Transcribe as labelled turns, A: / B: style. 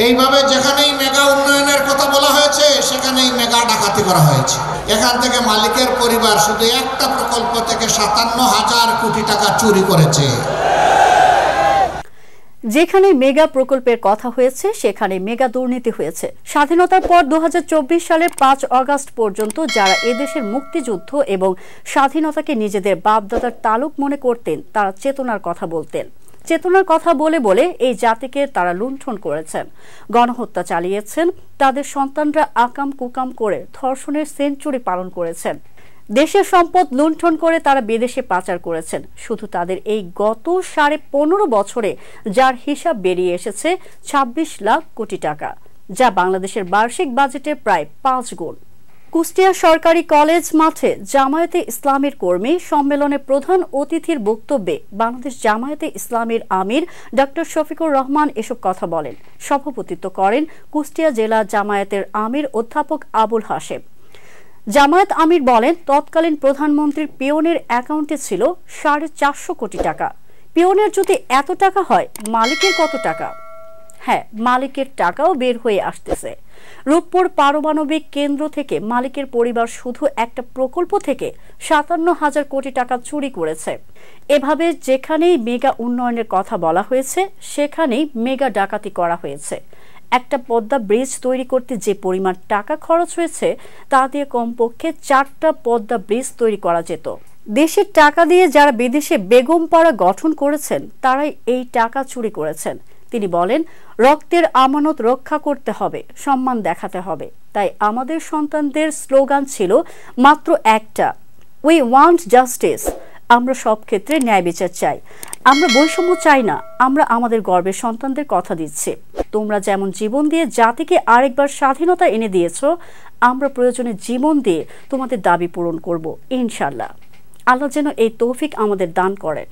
A: এইভাবে যেখানেই মেগা উন্নয়নের কথা বলা হয়েছে সেখানেই মেগা ডাকাতি করা হয়েছে। এখান থেকে মালিকের পরিবার শুধু একটা প্রকল্প থেকে ৫৭,০০০ কোটি টাকা চুরি করেছে।
B: যেখানে মেগা প্রকল্পের কথা হয়েছে সেখানে মেগা দুর্নীতি হয়েছে। স্বাধীনতার পর ২০২৪ সালের ৫ আগস্ট পর্যন্ত যারা এদেশের মুক্তিযুদ্ধ এবং স্বাধীনতাকে নিজেদের বাপদাদার তালুক মনে করতেন তারা চেতনার কথা বলতেন। চেতনার কথা বলে বলে এই জাতিকে তারা লুণ্ঠন করেছেন, গণহত্যা চালিয়েছেন, তাদের সন্তানরা আকাম কুকাম করে ধর্ষণের সেঞ্চুরি পালন করেছেন, দেশের সম্পদ লুণ্ঠন করে তারা বিদেশে পাচার করেছেন। শুধু তাদের এই গত ১৫.৫ বছরে যার হিসাব বেরিয়ে এসেছে ২৬ লাখ কোটি টাকা, যা বাংলাদেশের বার্ষিক বাজেটের প্রায় ৫ গুণ। কুষ্টিয়া সরকারি কলেজ মাঠে জামায়াতে ইসলামের কর্মী সম্মেলনে প্রধান অতিথির বক্তব্যে বাংলাদেশ জামায়াতে ইসলামের আমির ডক্টর শফিকুর রহমান এসব কথা বলেন। সভাপতিত্ব করেন কুষ্টিয়া জেলা জামায়াতের আমির অধ্যাপক আবুল হাশেম। জামায়াত আমির বলেন, তৎকালীন প্রধানমন্ত্রীর পিয়নের অ্যাকাউন্টে ছিল ৪৫০ কোটি টাকা। পিয়নের যদি এত টাকা হয়, মালিকের কত টাকা? হ্যাঁ, মালিকের টাকাও বের হয়ে আসতেছে। রূপপুর পারমাণবিক কেন্দ্র থেকে মালিকের পরিবার শুধু একটা প্রকল্প থেকে ৫৭,০০০ কোটি টাকা চুরি করেছে। এভাবে যেখানেই মেগা উন্নয়নের কথা বলা হয়েছে সেখানেই মেগা ডাকাতি করা হয়েছে। একটা পদ্মা ব্রিজ তৈরি করতে যে পরিমাণ টাকা খরচ হয়েছে তা দিয়ে কমপক্ষে ৪টা পদ্মা ব্রিজ তৈরি করা যেত। দেশের টাকা দিয়ে যারা বিদেশে বেগমপাড়া গঠন করেছেন তারাই এই টাকা চুরি করেছেন। তিনি বলেন, রক্তের আমানত রক্ষা করতে হবে, সম্মান দেখাতে হবে। তাই আমাদের সন্তানদের স্লোগান ছিল মাত্র একটা, উই ওয়ান্ট জাস্টিস। আমরা সব ক্ষেত্রে ন্যায় বিচার চাই, আমরা বৈষম্য চাই না। আমরা আমাদের গর্বের সন্তানদের কথা দিচ্ছি, তোমরা যেমন জীবন দিয়ে জাতিকে আরেকবার স্বাধীনতা এনে দিয়েছ, আমরা প্রয়োজনে জীবন দিয়ে তোমাদের দাবি পূরণ করব ইনশাআল্লাহ। আল্লাহ যেন এই তৌফিক আমাদের দান করেন।